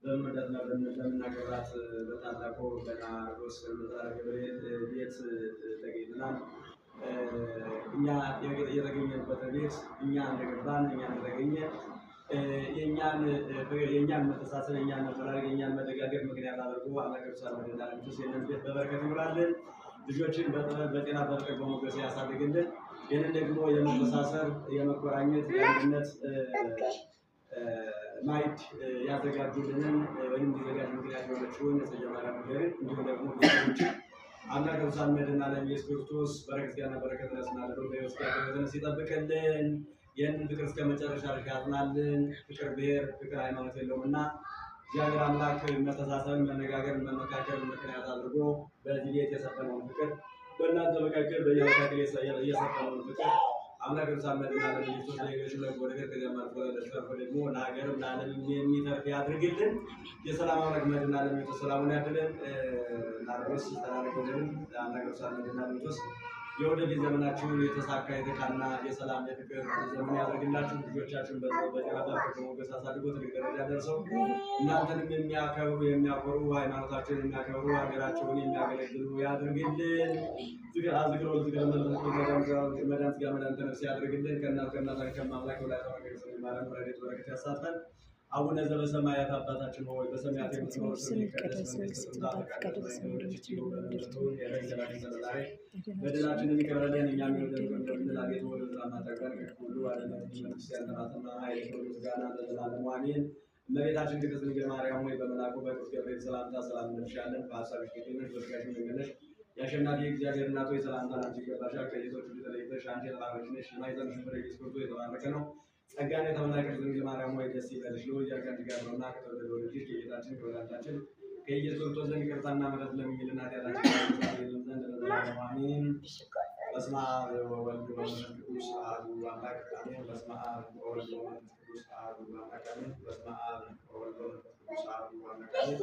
በመደና በመናገራት በታላቁ በናርዶስ ገብርኤል ቤት ተገኝተናል። እኛ የተገኘንበት ቤት እኛ እንደገባን እኛ እንደተገኘ የእኛን መተሳሰብ የእኛን መፈላለግ የእኛን መደጋገፍ ምክንያት አድርጎ አምላከ ቅዱሳን መድኃኔ ዓለም ይህንን ቤት በበረከት ይሙላልን። ልጆችን በጤና በፍቅር በሞገስ ያሳድግልን። ይህንን ደግሞ የመተሳሰብ የመቆራኘት የአንድነት ማዕድ ያዘጋጁልንን ወይም እንዲዘጋጅ ምክንያት የሆነችውን የሰየማርያም ገብርኤል እንዲሁም ደግሞ ቤተሰቦች አምላከ ቅዱሳን መድኃኔ ዓለም ኢየሱስ ክርስቶስ በረከትና በረከት ነስናለን በሕይወት ያደረገን ሲጠብቅልን ይህንን ፍቅር እስከ መጨረሻ ያጽናልን። ፍቅር ብሔር ፍቅር ሃይማኖት የለውምና እግዚአብሔር አምላክ መተሳሰብን መነጋገርን መመካከርን ምክንያት አድርጎ በዚህ ቤት የሰፈነውን ፍቅር በእናንተ መካከል በእኛ መካከል የሰፈነውን ፍቅር አምላከ ቅዱሳን መድኃኔ ዓለም ኢየሱስ ለሌሎች ለጎረቤት ከዚያም አልፎ ለተርፎ ደግሞ ለሀገርም ለዓለም የሚተርፍ ያድርግልን። የሰላም አምላክ መድኃኔ ዓለም ኢየሱስ ሰላሙን ያድለን። ናርዶስ ተናገሩልን አምላከ ቅዱሳን መድኃኔ ዓለም ኢየሱስ የወደፊት ዘመናችሁን የተሳካ የተቃና የሰላም የፍቅር ዘመን ያደርግላችሁ። ልጆቻችሁን በጤና በፍቅር ሞገስ አሳድጎ ትልቅ ደረጃ ደርሰው እናንተንም የሚያከብሩ የሚያኮሩ ሃይማኖታቸውን የሚያከብሩ ሀገራቸውን የሚያገለግሉ ያድርግልን። ዝግሮ መድኃኒት ጋር መድኃኒተ ነፍስ ያድርግልን። ከእናታችን ከማምላክ ወላዲተ አምላክ ማርያም ረድኤት በረከት ያሳትፈን። አቡነ ዘበሰማያት አባታችን ሆይ በሰማያት የምትኖር ስምህ ይቀደስ፣ መንግስትህ ትምጣ፣ ፈቃድህ በሰማይ እንደሆነች በደላችንን ይቅር በለን እኛም እንደምንል፣ አቤቱ ወደ ፈተና አታግባን ከክፉ ሁሉ አድነን እንጂ መንግሥት ያንተ ናትና ኃይል፣ ክብር፣ ምስጋና ለዘላለሙ አሜን። እመቤታችን ቅድስት ድንግል ማርያም ሆይ በመልአኩ በቅዱስ ገብርኤል ሰላምታ ሰላም እንልሻለን። በሐሳብሽ ድንግል ነሽ፣ በሥጋሽም ድንግል ነሽ። የአሸናፊ እግዚአብሔር እናት ሆይ ሰላምታ ላንቺ ይገባሻል። ከሴቶች ሁሉ ተለይተሽ አንቺ የተባረክሽ ነሽ፣ የማኅፀንሽ ፍሬ ኢየሱስ ክርስቶስ የተባረከ ነው። ጸጋን የተመላሽ ቅድስት ድንግል ማርያም ሆይ ደስ ይበልሽ፣ ልዑል ከአንቺ ጋር ነውና ከተወደደው ልጅሽ ከጌታችን ከመድኃኒታችን ከኢየሱስ ክርስቶስ ዘንድ ይቅርታና ምሕረት ለምኝልን ኃጢአታችንን ያስተሰርይልን ዘንድ ለዘላለሙ አሜን። በስመ አብ ወወልድ ወመንፈስ ቅዱስ አሐዱ አምላክ አሜን። በስመ አብ ወወልድ ወመንፈስ ቅዱስ አሐዱ አምላክ አሜን። በስመ አብ ወወልድ ወመንፈስ ቅዱስ አሐዱ አምላክ አሜን።